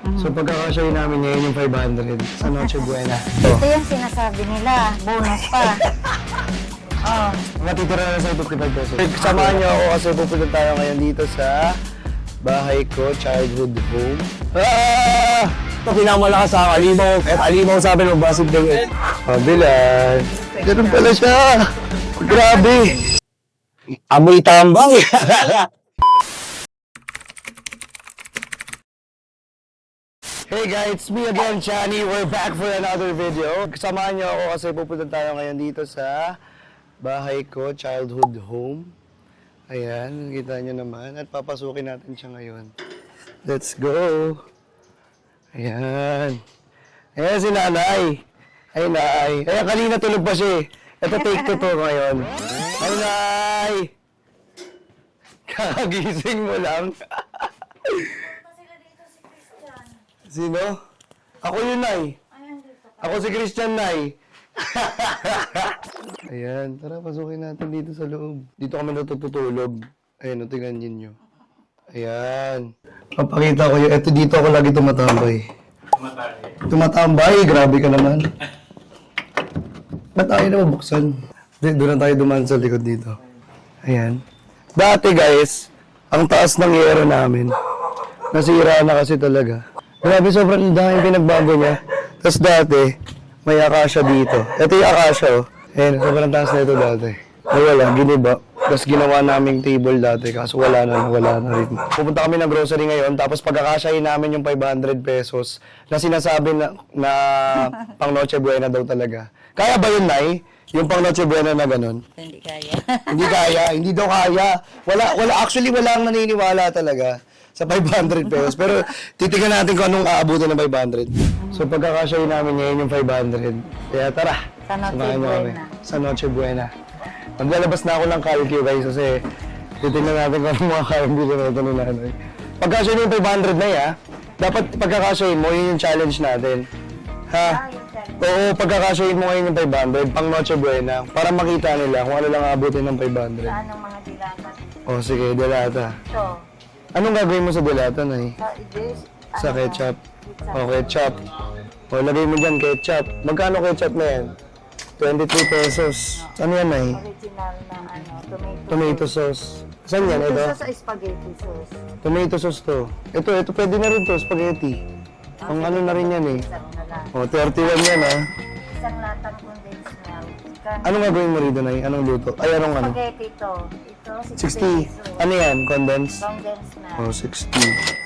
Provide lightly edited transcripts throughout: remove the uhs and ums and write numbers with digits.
So pagkakasyahin namin ngayon yung 500 sa Noche Buena. Ito yung sinasabi nila, bonus pa. Oh, Matitira na sa 55 pesos. Samahan niyo ako kasi pupunta tayo ngayon dito sa bahay ko, childhood home. Ah! Ito pinakamalakas sa Alimaw. Alimaw sabi ng basig ng Kabilan. Ganun pala siya. Grabe. Amoy tambang. Hey guys, it's me again, Chani. We're back for another video. Samahan niyo ako kasi pupunta tayo ngayon dito sa bahay ko, childhood home. Ayan, kita niyo naman. At papasukin natin siya ngayon. Let's go! Ayan. Ayan si nanay. Ay, nay. Ayan, kanina tulog pa siya eh. Ito, take to ngayon. Ay, nay! Kakagising mo lang. Sino? Ako yun, nay. Ako si Christian, nay. Ayan, tara, pasukin natin dito sa loob. Dito kami natutulog. Ayan, tingnan ninyo. Ayan. Papakita ko yun. Eto, dito ako lagi tumatambay. Tumatambay? Grabe ka naman. Ba't tayo na mabuksan? Doon na tayo dumaan sa likod dito. Ayan. Dati guys, ang taas ng yero namin. Nasira na kasi talaga. Grabe, sobrang dahil pinagbago niya. Tapos dati, may akasya dito. Ito yung akasya, oh. Ayan, sobrang taas na ito dati. Ay wala, giniba. Tapos ginawa naming table dati, kaso wala na rin. Pupunta kami ng grocery ngayon, tapos pagkakasyahin namin yung 500 pesos na sinasabi na pang Noche Buena daw talaga. Kaya ba yun, Nay? Yung pang Noche Buena na ganun? hindi kaya. Hindi kaya, hindi daw kaya. Actually, wala ang naniniwala talaga sa 500 pesos. Pero titignan natin kung anong aabutin ng 500. So pagkakasyahin namin ngayon yung 500. Kaya tara, Sa Noche samahan niyo kami. Buena. Sa Noche Buena. Maglalabas na ako ng calcio guys kasi titignan natin kung anong mga kayang bilhin na ito ni nanay. Pagkasyahin yung 500 na dapat pagkakasyahin mo, yun yung challenge natin. Ha? Oo, pagkakasyahin mo ngayon yung 500, pang Noche Buena, para makita nila kung ano lang aabutin ng 500. Saan ang mga dilata? O sige, delata. Ito. Anong gagawin mo sa delata, Nay? Sa ibis. Sa ketchup. O, ketchup. O, lagay mo dyan, ketchup. Magkano ketchup na yan? 23 pesos. Ano yan, Nay? Original na tomato. Tomato sauce. Saan yan? Ito Ito? sa spaghetti sauce. Tomato sauce to. Ito, pwede na rin to, spaghetti. Ang ano na rin yan eh. Isang na lang. O, 31 yan ah. Isang latang condensed milk. Anong gagawin mo rito, Nay? Anong luto? Ay, anong ano? Spaghetti to. Ito, 60. Ano yan? Condensed? Condensed na. O, 60.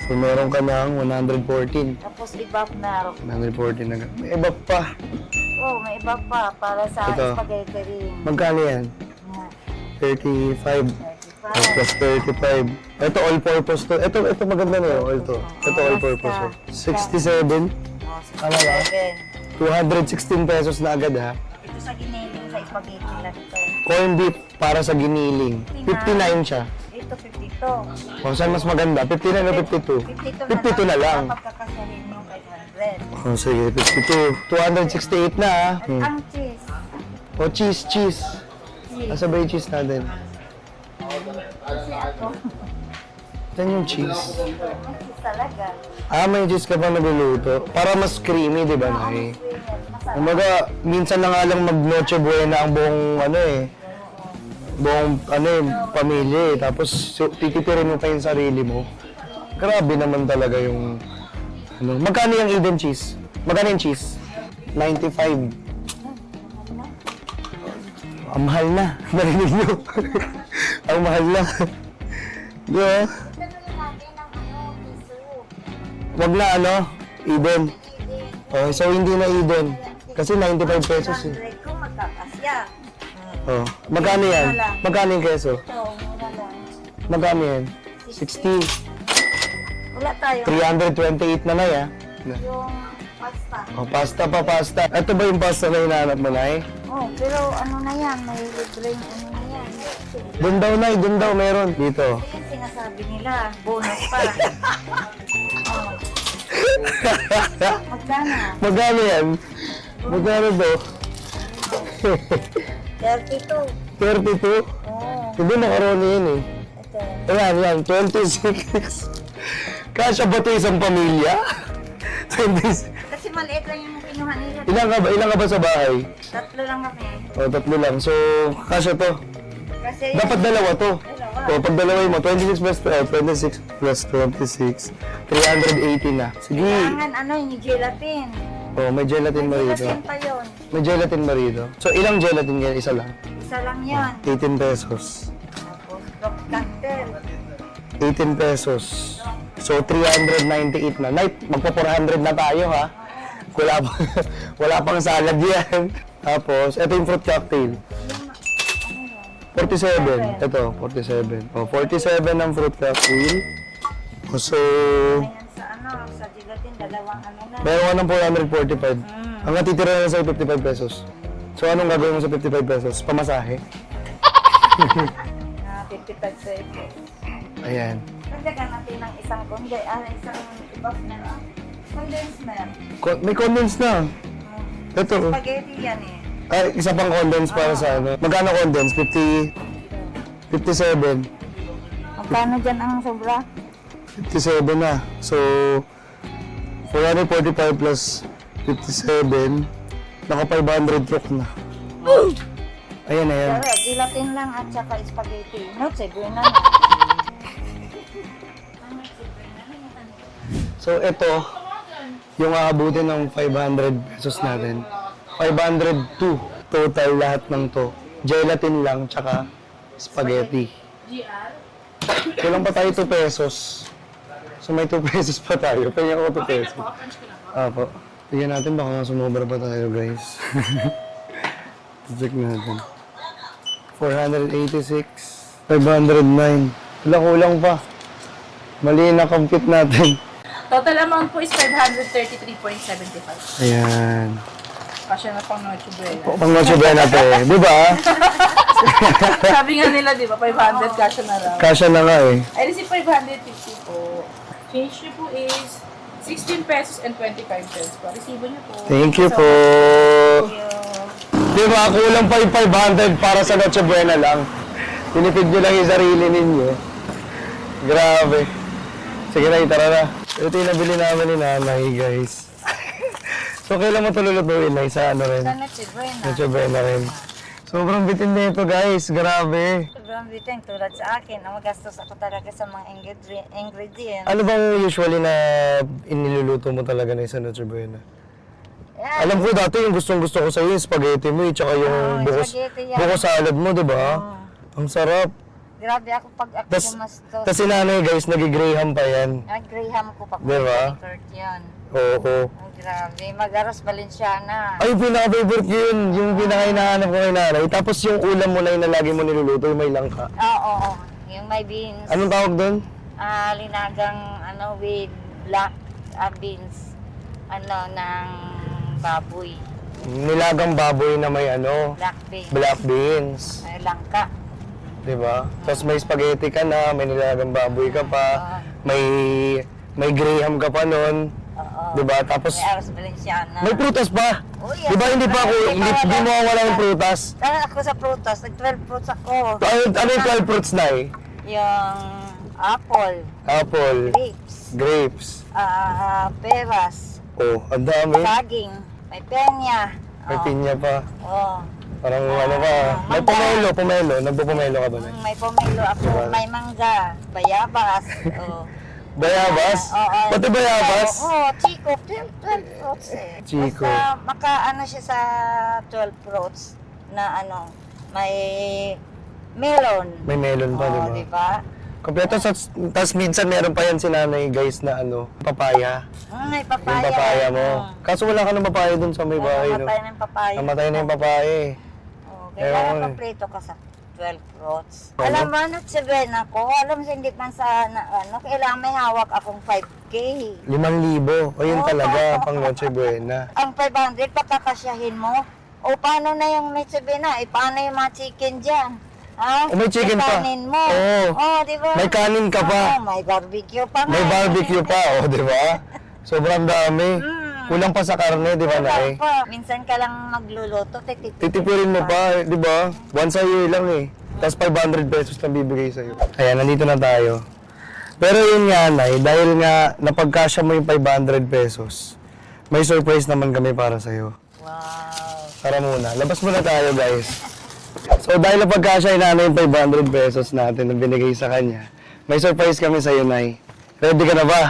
So, meron ka ng 114. Tapos ibap na. 114 na. May iba pa. Oh, may iba pa para sa Ito. spaghetti ring. Magkano yan? Yeah, 35. O, plus 35. Ito, all-purpose to. Ito maganda na yun. Ito all-purpose. 67. Oh, Tama ba? 216 pesos na agad ha. Ito sa giniling sa spaghetti lang ito. Corn beef para sa giniling. 59 siya. Ito 52. O, saan mas maganda? 59 o 52? 52 na lang. Pagkakasahin mo 500. O, sige, 52. 268 na ha. At ang cheese. O, cheese. Asa ba yung cheese natin? Kasi ako. Saan yung cheese? Ang cheese talaga. May cheese ka pa nagluluto. Para mas creamy, di ba, Nay? Masarap. Kumbaga, minsan na nga lang mag-Noche Buena ang buong, pamilya eh. Tapos, tititirin mo pa yung sarili mo. Grabe naman talaga yung, magkano yung Eden cheese? Magkano yung cheese? 95. Ang mahal na. Narinig nyo. Ang mahal na. Di ba? Wag na Eden. Oh, so hindi na Eden. Kasi 95 pesos eh. 100 kung magkakasya. Oh, magkano yan? Magkano yung keso? Ito, mura lang. Magkano yan? 60. Wala tayo. 328 na na ya. Yung pasta. Oh, pasta. Ito ba yung pasta na hinahanap mo, Nay? Oh, pero ano na yan, may libreng ano na yan. Doon daw, Nay. Doon daw meron. Dito. Ito yung sinasabi nila, bonus pa. Oh. Magkano? Magkano yan? Magkano daw? 32. 32? Oh, Hindi, nakaroni yan eh. ito. Ayan, 26. Kasya ba ito isang pamilya? 20. Kasi maliit lang yung kinuha nila. Ilan ka ba sa bahay? 3 lang kami. O, 3 lang. So, kasya to. Kasi Dapat dalawa to. Dalawa. O, pag dalaway mo, 26 plus 26, 380 na. Sige. kailangan yung gelatin. O, may gelatin ba rito? Gelatin pa yun. May gelatin ba rito? So, ilang gelatin yan? Isa lang? Isa lang yun. 18 pesos. Tapos, cocktail. 18 pesos. So, 398 na. Night, magpa-400 na tayo, ha? Wala pang salad yan. Tapos, ito yung fruit cocktail. 47. Ito, 47. O, 47 ang fruit cocktail. O, so, Ayan sa gelatin, dalawang na. meron ka ng 445. Ang natitira na sa 55 pesos. So, anong gagawin mo sa 55 pesos? Pamasahe? 55 pesos. Ayan. Nagdagan natin ng isang isang box na condensed milk. May condense na. Ito. Spaghetti yan eh. Ay, isa pang condense para sa ano. Magkano condense? 57. Magkano dyan ang sobra? 57 na. So, 445 plus 57, naka 500 truck na. Ayan, ayan. Pero gelatin lang at saka spaghetti. No, sige na. So, ito, yung aabutin ng 500 pesos natin. 502 total lahat ng to. Gelatin lang, tsaka spaghetti. Kulang pa tayo 2 pesos. So, may 2 pesos pa tayo. Kaya ako 2 pesos. Apo. Tignan natin, baka sumobra pa tayo, guys. Check natin. 486. 509. Wala, kulang pa. Mali na compute natin. Total amount po is 533.75. Ayan. Kasya na pang Noche Buena. Pang Noche Buena to eh. Di ba? Sabi nga nila, di ba, 500 kasya na lang. Kasya na nga eh. I receive 550 po. Change niyo po is 16 pesos and 25 cents po. Resibo niyo po. Thank you po. Di ba? Kulang pa yung 500 para sa Noche Buena lang. Tinipid nyo lang yung sarili ninyo. Grabe. Sige na, tara na. Ito yung nabili namin ni nanay, guys. So, kailan mo tululutuin na sa ano rin? Sa Noche Buena. Noche Buena rin. Sobrang bitin na ito, guys. Grabe. Sobrang bitin tulad sa akin. Ang magastos ako talaga sa mga ingredients. Ano bang usually na iniluluto mo talaga na sa Noche Buena? Yan. Alam ko dati yung gustong-gusto ko sa'yo yung spaghetti mo, tsaka yung spaghetti yan. buko salad mo, di ba? Ang sarap. Grabe ako pag ako gumastos. Tas si nanay, guys, nag-graham pa yan. Graham ko pa. Diba? Kurt yan. Oo. Oh, grabe. Mag-aros Valenciana. Ay, pinaka-favorite ko yun. Yung pinaka-hinahanap ko kay nanay. Tapos yung ulam mo na yun na lagi mo niluluto, yung may langka. Oo. Yung may beans. Anong tawag doon? Linagang with black beans. Ng baboy. Nilagang baboy na may Black beans. black beans. May langka. Diba? Tapos may spaghetti ka na, may nilagang baboy ka pa, may graham ka pa nun. Oo. Diba? Tapos May aros Valenciana. may prutas pa. Oh, yes. Diba hindi pa ako, hindi mo wala yung prutas. Dahil ako sa prutas, nag-12 fruits ako. Ano yung 12 fruits na eh? Yung apple, Apple, grapes, grapes. peras, Oh, ang dami. saging, may penya. May pinya pa. Oh. Parang ano ka. May pomelo. Nagpo-pomelo ka ba na? May pomelo ako, Diba? may mangga, bayabas. Oh. Bayabas? Oo. Pati bayabas? Oo, Chico, 12 fruits eh. Chico. Basta makaano siya sa 12 fruits na may melon. May melon pa, Oo, diba? diba? Kompleto. Tapos minsan meron pa yan si nanay, guys, na papaya. May papaya. Yung papaya mo. Kaso wala ka ng papaya dun sa may bahay, no? Namatay ng papaya. Namatay na yung papaya eh. Oh, kailangan Ewan. paprito ka sa 12 fruits. Ano? Alam mo, nagsabihin ako, alam mo, hindi man sa, kailangan may hawak akong 5K. 5,000. O yun Oo. talaga, pang Noche Buena. Ang 500, pagkakasyahin mo. O paano na yung may sabihin na, paano yung mga chicken dyan? Ha? O, may chicken pa. Kanin mo. Oo. Oh, di ba? May kanin ka pa. Oo, may barbecue pa. May barbecue pa, o, di ba? Sobrang dami. Kulang pa sa karne, di ba, nay? Pa. Minsan ka lang magluluto, Titipirin mo pa, di ba? Once a year lang eh. Tapos 500 pesos lang bibigay sa'yo. Ayan, nandito na tayo. Pero yun nga, Nay, dahil nga napagkasya mo yung 500 pesos, may surprise naman kami para sa'yo. Wow. Tara muna, labas muna tayo guys. So dahil napagkasya yung nanay yung 500 pesos natin na binigay sa kanya, may surprise kami sa'yo, Nay. Ready ka na ba?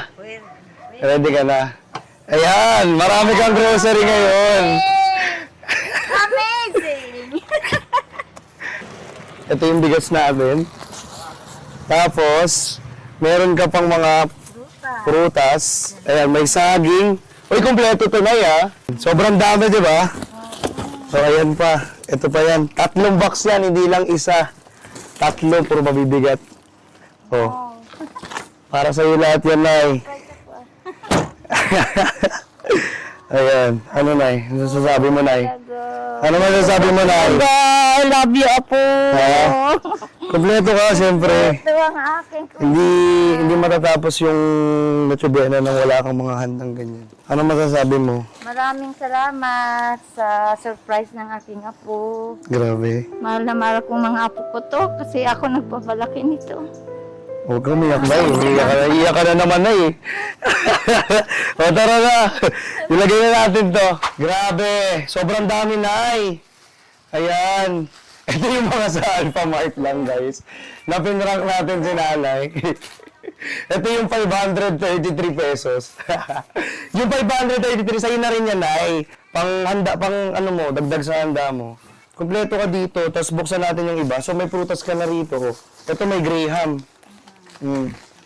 Ready ka na? Ayan, marami kang grocery ngayon. Amazing! Ito yung bigas natin. Tapos, meron ka pang mga prutas. Ayan, may saging. Uy, kompleto to, Nay, ah. Sobrang dami, di ba? So, ayan pa. Ito pa yan. 3 box yan, hindi lang isa. 3, puro mabibigat. Oh. Para sa'yo lahat yan, Nay. Ayan. Ano, Nay? Ano sasabi mo, Nay? Ano masasabi mo, Nay? I love you, Apo. Ha? Kompleto ka, siyempre. Ito ang aking Hindi matatapos yung natsubuena nang wala kang mga handang ganyan. Ano masasabi mo? Maraming salamat sa surprise ng aking apo. Grabe. Mahal na mahal kong mga apo ko to kasi ako nagpapalaki nito. Huwag kang umiyak na eh. Iiyak ka na naman na eh. O tara na. Ilagay na natin to. Grabe. Sobrang dami na eh. Ayan. Ito yung mga sa Alpha Mart lang guys. Na pinrank natin si nanay. Ito yung 533 pesos. Yung 533 sa'yo na rin yan, Nay. Pang handa, pang ano mo, dagdag sa handa mo. Kompleto ka dito, tapos buksan natin yung iba. So may prutas ka na rito. Ito may graham.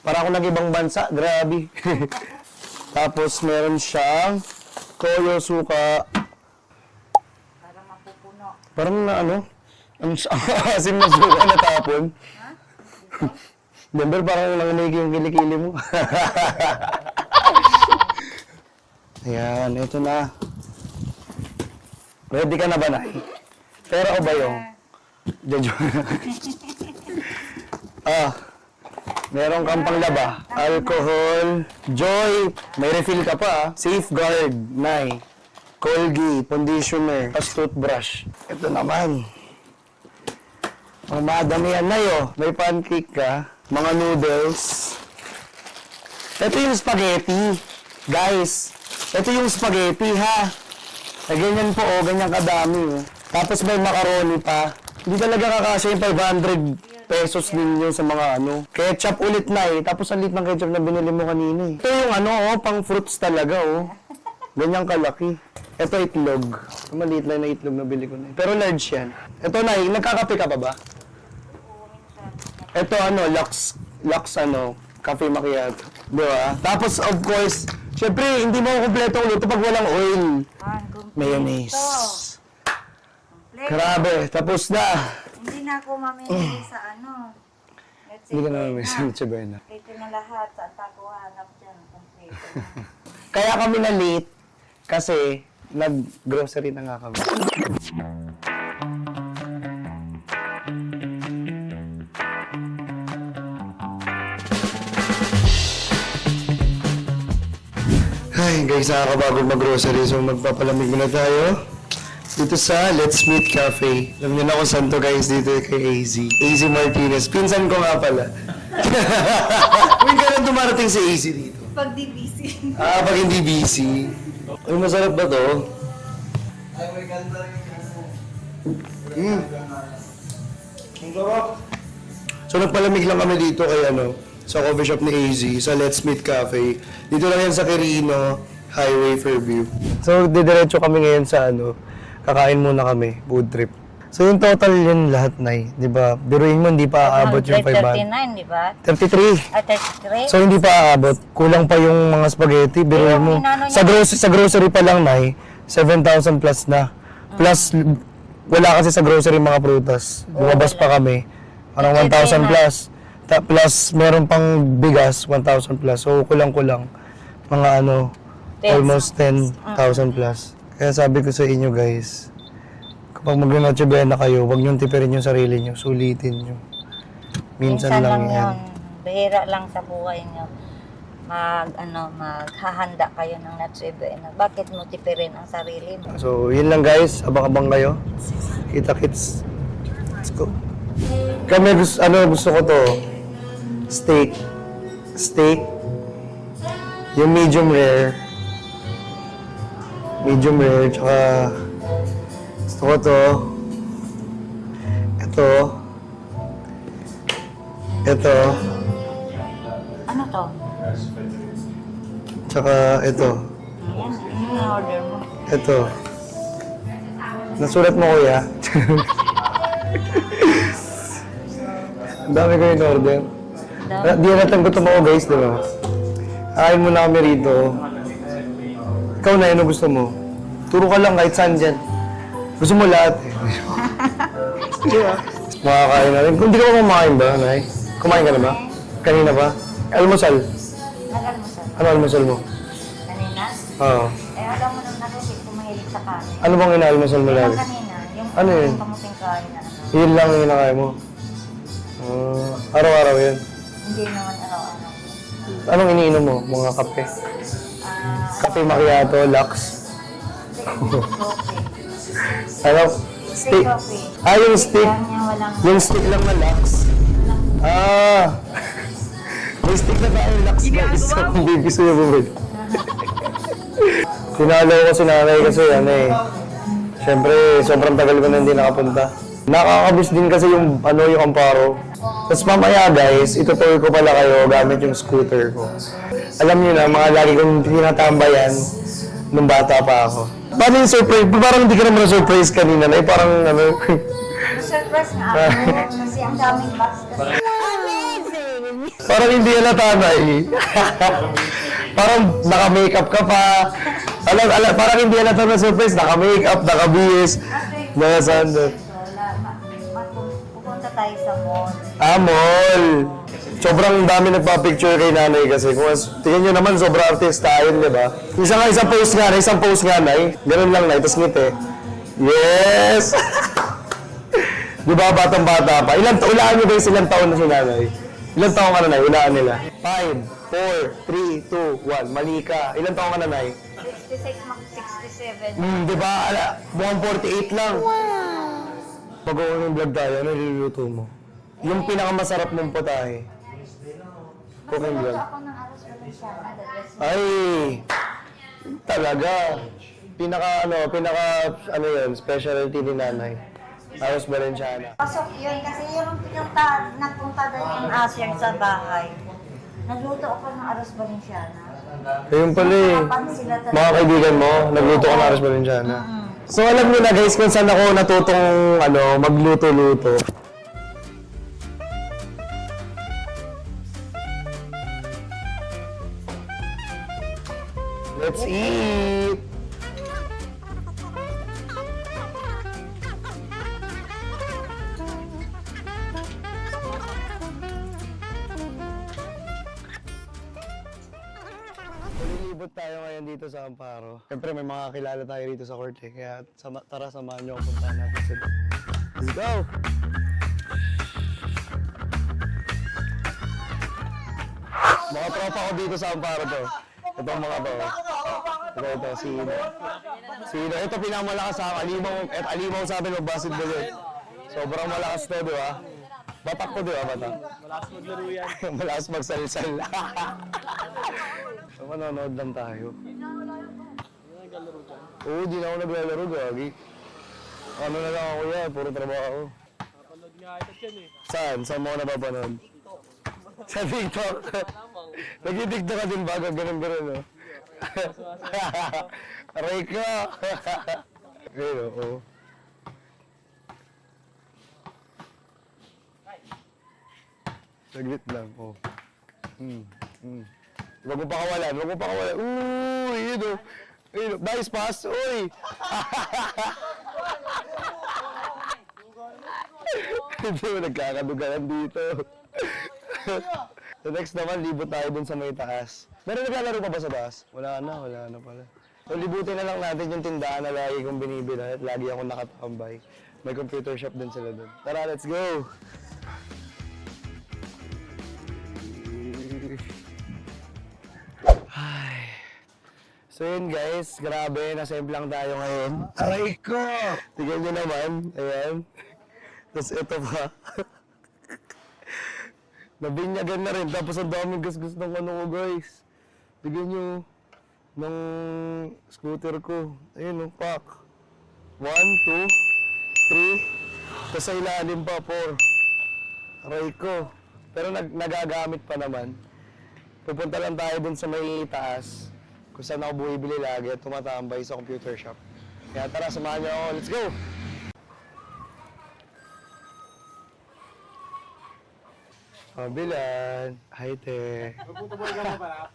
Para ako nag-ibang bansa, grabe. Tapos meron siyang toyo suka. Para mapupuno. Parang na ano? Ang asim na suka natapon. Denver, parang nanginig yung kilikili mo. Ayan, ito na. Ready ka na ba, Nay? Pera o ba yung? Meron kang panglaba. Alcohol. Joy. May refill ka pa. Safeguard. Nay. Colgate. Conditioner. Tapos toothbrush. Ito naman. Ang madami yan, Nay, oh. May pancake ka. Mga noodles. Ito yung spaghetti. Guys, ito yung spaghetti, ha? Na ganyan po, oh. Ganyan kadami, oh. Tapos may macaroni pa. Hindi talaga kakasya yung 500 pesos ninyo sa mga ano. Ketchup ulit, Nay. Tapos ang lit ng ketchup na binili mo kanina, eh. Ito yung ano, oh. Pang fruits talaga, oh. Ganyan kalaki. Ito itlog. Maliit lang na itlog na bili ko na. Pero large yan. Ito, Nay, nagkakape ka pa ba? Ito ano, Lux ano, cafe macchiato. Di ba? Tapos, of course, syempre, hindi mo kompleto ang luto pag walang oil. Mayonnaise. Grabe, tapos na. Hindi na ako mamimili sa ano. Hindi ka na namin sa Chibena. Ito na lahat. Saan pa ako hanap dyan? Kompleto. Kaya kami na late kasi nag-grocery na nga kami. Ay, guys, nakakabagod mag-grocery. So, magpapalamig muna tayo. Dito sa Let's Meet Cafe. Alam niyo na kung saan to, guys, dito kay AZ. AZ Martinez. Pinsan ko nga pala. Uy, kailan dumarating si AZ dito? Pag di busy. Pag hindi busy. Ay, masarap ba to? Ang sarap. So, nagpalamig lang kami dito kay ano, sa coffee shop ni AZ, sa Let's Meet Cafe. Dito lang yan sa Quirino Highway, Fairview. So, didiretso kami ngayon sa ano, kakain muna kami, food trip. So, yung total yun lahat, Nay, di ba? Biruin mo, hindi pa aabot yung 500. 39, di ba? 33. At 33? So, hindi pa aabot. Kulang pa yung mga spaghetti. Biruin mo. inano Sa grocery pa lang, Nay, 7,000 plus na. Plus, wala kasi sa grocery mga prutas. Lumabas pa kami. Parang 1,000 plus. Plus, meron pang bigas, 1,000 plus. So, kulang-kulang. Mga ano, almost 10,000 plus. Kaya sabi ko sa inyo, guys, kapag mag-Noche Buena kayo, huwag niyong tipirin yung sarili niyo. Sulitin niyo. Minsan lang yan. yun. Bihira lang sa buhay niyo. Maghahanda kayo ng Noche Buena. Bakit mo tipirin ang sarili mo? So, yun lang guys. Abang-abang kayo. Kita-kits. Let's go. Kami gusto ko to. Steak. steak. Yung medium rare. Medium rare, tsaka gusto ko to. Ito. Ito. Ano to? Tsaka ito. Ayan, yung order mo. Ito. Nasulat mo, kuya. Ang dami ko in order. Di natin gutom ako, guys, di ba? Kain muna kami rito. Ikaw na, ano gusto mo? Turo ka lang kahit saan dyan. Gusto mo lahat eh. Diba? Makakain na rin. Kung di ka pa kumakain ba, Nay? Kumain ka na ba? Kanina ba? Almusal. Nag-almusal. Ano almusal mo? Kanina? Oo. Eh, alam mo nung nalusip, kumahilig sa kanin. Ano bang inaalmusal mo Yung lagi? kanina, yung Ano yun? kamuting kain na ano. Yun lang yung kinakain mo? Araw-araw yun. Hindi naman araw-araw. Anong iniinom mo? Mga kape? Kape macchiato, Lux? Coffee. Ano? Stick? Coffee. Ah, yung stick. Lang niya walang... Yung stick lang na Lux. Ah! May stick na tayo Lux guys. Kung gusto niyo bumili. Sinalo ko si nanay kasi ano eh. Siyempre, sobrang tagal ko na hindi nakapunta. Nakakabus din kasi yung ano yung Amparo. Tapos mamaya guys, itutuloy ko pala kayo gamit yung scooter ko. Alam niyo na, mga lagi kong tinatambayan nung bata pa ako. Paano yung surprise? Parang hindi ka naman na-surprise kanina na parang ano. Surprise nga ako kasi ang daming box kasi. Parang hindi yan natanay. Parang naka-makeup ka pa. Parang hindi yan natanay surprise. Naka-makeup, naka-BS, naka-sandal. Pupunta tayo sa mall. Ah, mall. Sobrang dami nagpa-picture kay nanay kasi. Tingnan nyo naman, sobrang artista yun, di ba? Isang post nga, nay. Ganun lang, nay. Tapos ngiti. Yes! Di ba, batang-bata pa. Ulaan nyo guys, ilang taon na si nanay. Ilang taon ka na, nay? Ulaan nila. 5, 4, 3, 2, 1. Mali ka. Ilang taon ka na, nay? 66, mag 67. Di ba? Mukhang 48 lang. Pag-uwi ng vlog tayo, ano niluluto mo? Yung pinakamasarap mong potahe. Cooking vlog. Ako ng aros Valenciana, the best. Ay! Talaga. Pinaka yun, specialty ni nanay. Aros Valenciana. Pasok yun kasi yung nagpunta doon yung Aser sa bahay. Nagluto ako ng aros Valenciana. Ayun pala eh. Nakapan sila talaga. Mga kaibigan mo, nagluto ka ng Aros Valenciana. So alam niyo na guys kung saan ako natutong magluto-luto. Let's eat! Lilibot tayo ngayon dito sa Amparo. Siyempre may mga kilala tayo dito sa court eh. Kaya tara samahan niyo ako, puntahan natin sila. Let's go! Mga tropa ko dito sa Amparo to. Itong mga to. Ito, sino. Ito pinakamalakas sa alimaw sa atin mag-basketball yun. Sobrang malakas to, di ba? Batak ko, di ba, batak? Malakas maglaro yan. Malakas magsalsal. So, manonood lang tayo. Oo, di na ako naglalaro, gagi. Ano na lang ako yan, puro trabaho. Napanood nga ito yan eh. Saan? Saan mo ako napapanood? Sa TikTok. Nag-TikTok ka din ba? Ganun-ganun, no? Aray ka! Ayun, oo. Saglit lang, oh. Huwag mo pakawalan, huwag mo pakawalan. Uy, yun, oh. Ayun, nice pass, uy! Hindi mo nagkakadugalan dito. So next naman, libot tayo dun sa may taas. Meron naglalaro pa ba sa taas? Wala na pala. So libutin na lang natin yung tindahan na lagi kong binibila at lagi akong nakatambay. May computer shop din sila dun. Tara, let's go! Ay. So yun guys, grabe, nasa-imp lang tayo ngayon. Aray ko! Tignan nyo naman, ayan. Tapos ito pa. Nabinyagan na rin. Tapos ang daming gasgas ng ano ko, guys. Tignan nyo. Ng scooter ko. Ayun, pack. 1, 2, 3. Tapos sa ilalim pa, 4. Aray ko. Pero nagagamit pa naman. Pupunta lang tayo dun sa may taas. Kung saan ako bumibili lagi at tumatambay sa computer shop. Kaya tara, samahan niyo ako. Let's go! Bilan. Hi, te. Magputuboy ka na pala.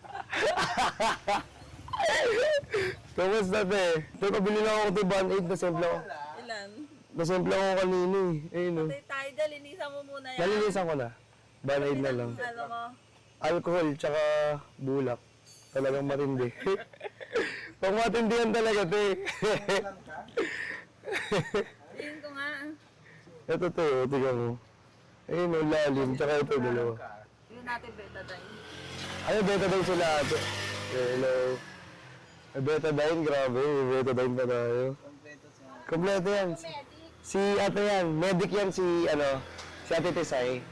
Kamusta, te? Te, pabili lang ako ito, Band 8. Nasimple ako. Ilan? Nasimple ako kanina eh. Ayun o. Tayo dyan, linisan mo muna yan. Nalinisan ko na. Band 8 na lang. Ano mo? Alcohol, tsaka bulak. Talagang matindi. Pag matindihan talaga, te. Tingin ko nga. Ito, te, o. Tingnan mo. Ayun o, lalim. Tsaka ito, dalawa. Yun natin betadine. Ay, betadine sila ate. Hello. Ay, betadine, grabe. May betadine pa tayo. Kompleto yan. Si ate yan. Medic yan si, si Ate Tisay.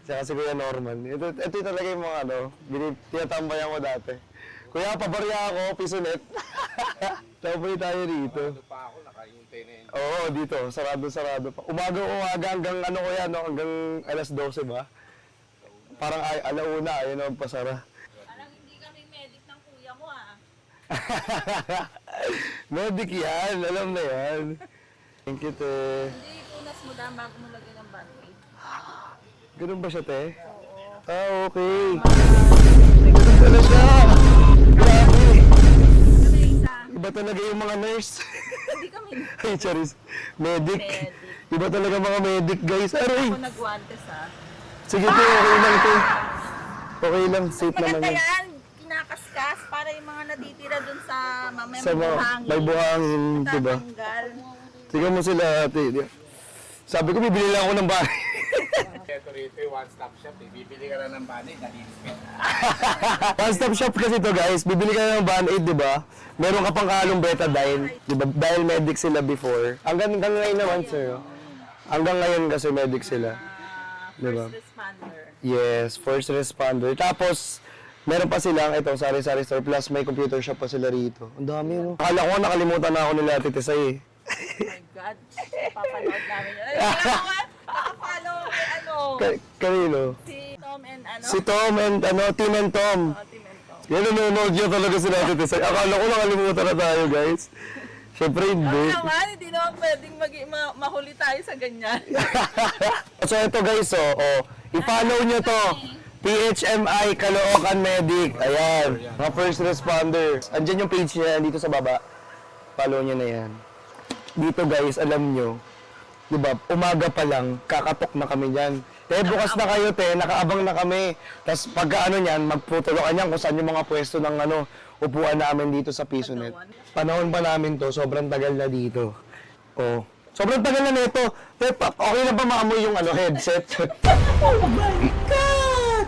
Saka si Kuya Norman. Ito talaga yung mga tinatambayan ko dati. Kuya, pabarya ako, pisonet. Tambay tayo dito. Ano pa ako, nakahintay na yun. Oo, dito. Sarado pa. Umaga hanggang hanggang alas 12 ba? Parang alauna, ayun ang pasara. Parang hindi kami medic ng kuya mo ah. Medic yan, alam na yan. Thank you, te. Hindi, punas mo dahil bago mo lagyan ng band-aid. Ganun ba siya, te? Oo. Ah, okay. Ganun pala siya. Grabe. Ano isa? Iba talaga yung mga nurse. Hindi kami. Ay, charis. Medic. Medic. Iba talaga mga medic, guys. Aray. Ako nagwantes ah. Sige, te. Okay lang, te. Okay lang. Safe naman Maganda yan. yan. Kinakaskas para yung mga natitira dun sa mamaya Sa mga may buhangin, diba? Tatanggal. Tingnan mo sila, ate. Sabi ko, bibili lang ako ng bahay. Ito rito yung one-stop shop eh. Bibili ka lang ng banay, nalinis ka. One-stop shop kasi to, guys. Bibili ka ng Band-Aid, di ba? Meron ka pang kalong betadine. Di ba? Dahil medic sila before. Hanggang ngayon naman, sir. Hanggang ngayon kasi medic sila. Di ba? First responder. Yes, first responder. Tapos, meron pa silang ito, sari-sari store. Plus, may computer shop pa sila rito. Ang dami, no? Akala ko, nakalimutan na ako nila Ate Tisay, eh. Oh my God. Papanood namin yun. Ay, nakafollow kay ano. Kanino? Si Tom and ano. Si Tom and, Tim and Tom. Team and Tom. Yan, nanonood niya talaga sila Ate Tisay. Akala ko nakalimutan na tayo, guys. Siyempre, hindi. Ano naman, hindi naman pwedeng mahuli tayo sa ganyan. So, ito guys, i-follow nyo to. PHMI Caloocan Medic. Ayan, mga first responders. Andyan yung page niya dito sa baba. Follow nyo na yan. Dito guys, alam nyo, di ba, umaga pa lang, kakatok na kami dyan. Bukas na kayo, nakaabang na kami. Tapos pagka niyan, magputulokan yan kung saan yung mga pwesto ng upuan namin dito sa Pisonet. Panahon pa namin to, sobrang tagal na dito. Oh, sobrang tagal na nito. Okay na ba maamoy yung headset? Oh my God!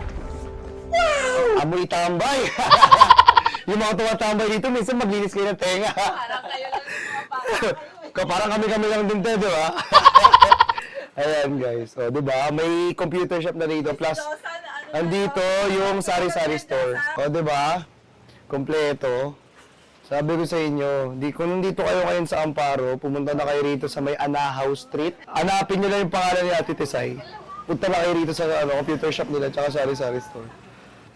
Wow! Amoy tambay! Yung mga tumatambay dito, minsan maglinis kayo ng tenga. Parang kayo lang yung mga parang. Parang kami lang din tayo, di ba? Ayan guys, di ba? May computer shop na dito. Plus, andito yung sari-sari store. Di ba? Kompleto. Sabi ko sa inyo, kung nandito kayo ngayon sa Amparo, pumunta na kayo rito sa may Anahaw Street. Hanapin nyo lang yung pangalan ni Ate Tisay. Punta na kayo rito sa computer shop nila, tsaka sari-sari store.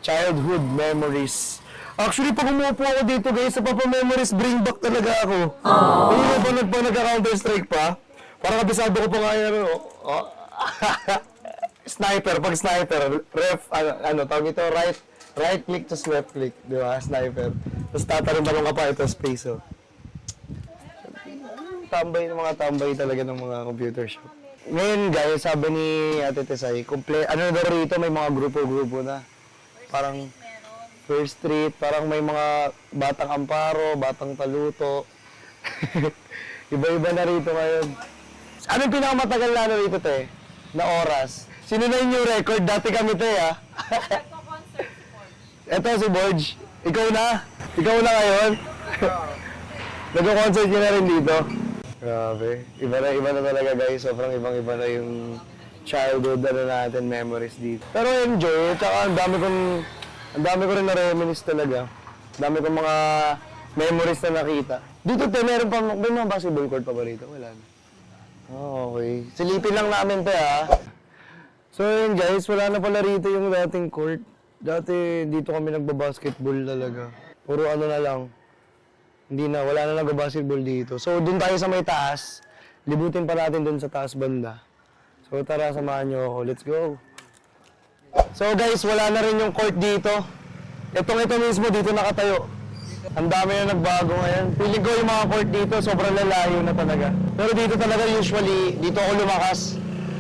Childhood memories. Actually, pag umupo ako dito guys, sa Papa Memories, bring back talaga ako. Hindi ba nagka-Counter-Strike pa? Parang kabisado ko pa nga yun. Sniper, pag sniper, tawag ito, right click to left click, di ba? Sniper. Tapos tatarimbalong ka pa, ito space, Tambay ng mga tambay talaga ng mga computer shop. Ngayon guys, sabi ni Ate Tisay, daw rito, may mga grupo-grupo na. Parang First Street, parang may mga batang Amparo, batang Taluto. Iba-iba na rito ngayon. Anong pinakamatagal na rito, te? Na oras? Sino na yung record? Dati kami, te, ha? Nagko-concert si Forge. Eto si Borge. Ikaw na? Ikaw na ngayon? Nagko-concert ka na rin dito? Grabe. Iba na talaga, guys. Sobrang ibang-iba na yung childhood natin, memories dito. Pero enjoy, tsaka ang dami ko rin na-reminisce talaga. Ang dami kong mga memories na nakita. Dito meron pa, may mga basketball court pa ba rito? Wala na. Oh, okay. Silipin lang namin So yun guys, wala na pala rito yung dating court. Dati dito kami nagbabasketball talaga. Puro ano na lang. Hindi na, wala na nagbabasketball dito. So dun tayo sa may taas. Libutin pa natin dun sa taas banda. So tara, samahan nyo ako. Let's go. So guys, wala na rin yung court dito. Ito mismo dito nakatayo. Ang dami na nagbago ngayon. Feeling ko yung mga court dito, sobrang lalayo na talaga. Pero dito talaga usually, dito ako lumakas.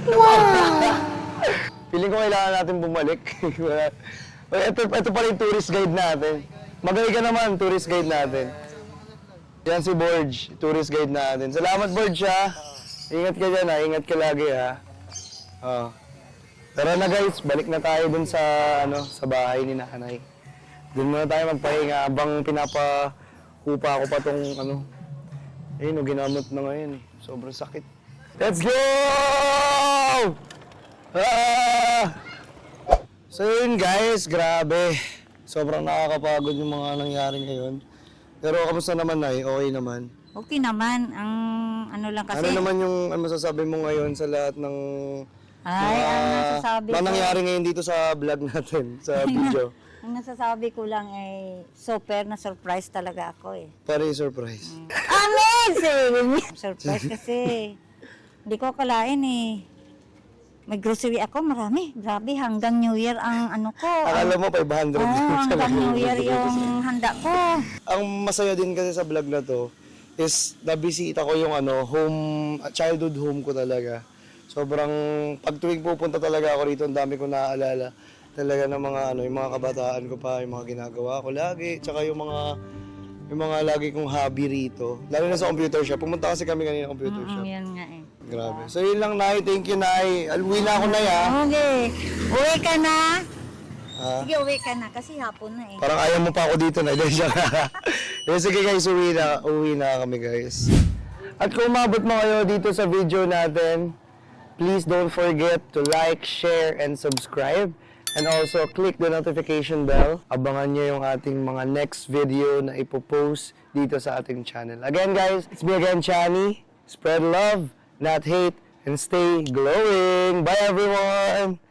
Wow! Feeling ko kailangan natin bumalik. ito pala yung tourist guide natin. Magaling ka naman, tourist guide natin. Yan si Borge, tourist guide natin. Salamat Borge ha. Ingat ka dyan ha, ingat ka lagi ha. Oh. Tara na guys, balik na tayo dun sa, sa bahay ni nanay. Doon muna tayo magpahinga habang pinapahupa ko pa tong ayun, ginamot na ngayon eh. Sobrang sakit. Let's go! Ah! So yun guys, grabe. Sobrang nakakapagod yung mga nangyari ngayon. Pero kamusta naman Nay? Okay naman? Okay naman, ang ano lang kasi... Ano naman yung masasabi mo ngayon sa lahat ng Ay, ang nasasabi ko... nangyari ngayon dito sa vlog natin, sa video? Ang nasasabi ko lang ay super na surprise talaga ako eh. Very surprise. Amazing! Surprise kasi hindi ko akalain eh. May grocery ako, marami. Grabe, hanggang New Year ang ano ko. Akala mo 500 Oo, hanggang New Year yung handa ko. Ang masaya din kasi sa vlog na to is nabisita ko yung childhood home ko talaga. Sobrang, pag tuwing pupunta talaga ako rito, ang dami ko naaalala talaga ng mga yung mga kabataan ko pa, yung mga ginagawa ko lagi, tsaka yung mga lagi kong hobby rito. Lalo na sa computer shop. Pumunta kasi kami kanina ng computer shop. Yan nga eh. Grabe. So yun lang Nay, thank you Nay. Uwi na ako Nay ha. Okay, uwi ka na. Ha? Sige, uwi ka na kasi hapon na eh. Parang ayaw mo pa ako dito na. Sige guys, uwi na kami guys. At kung umabot mo kayo dito sa video natin, please don't forget to like, share, and subscribe. And also, click the notification bell. Abangan nyo yung ating mga next video na ipopost dito sa ating channel. Again guys, it's me again, Chani. Spread love, not hate, and stay glowing. Bye everyone!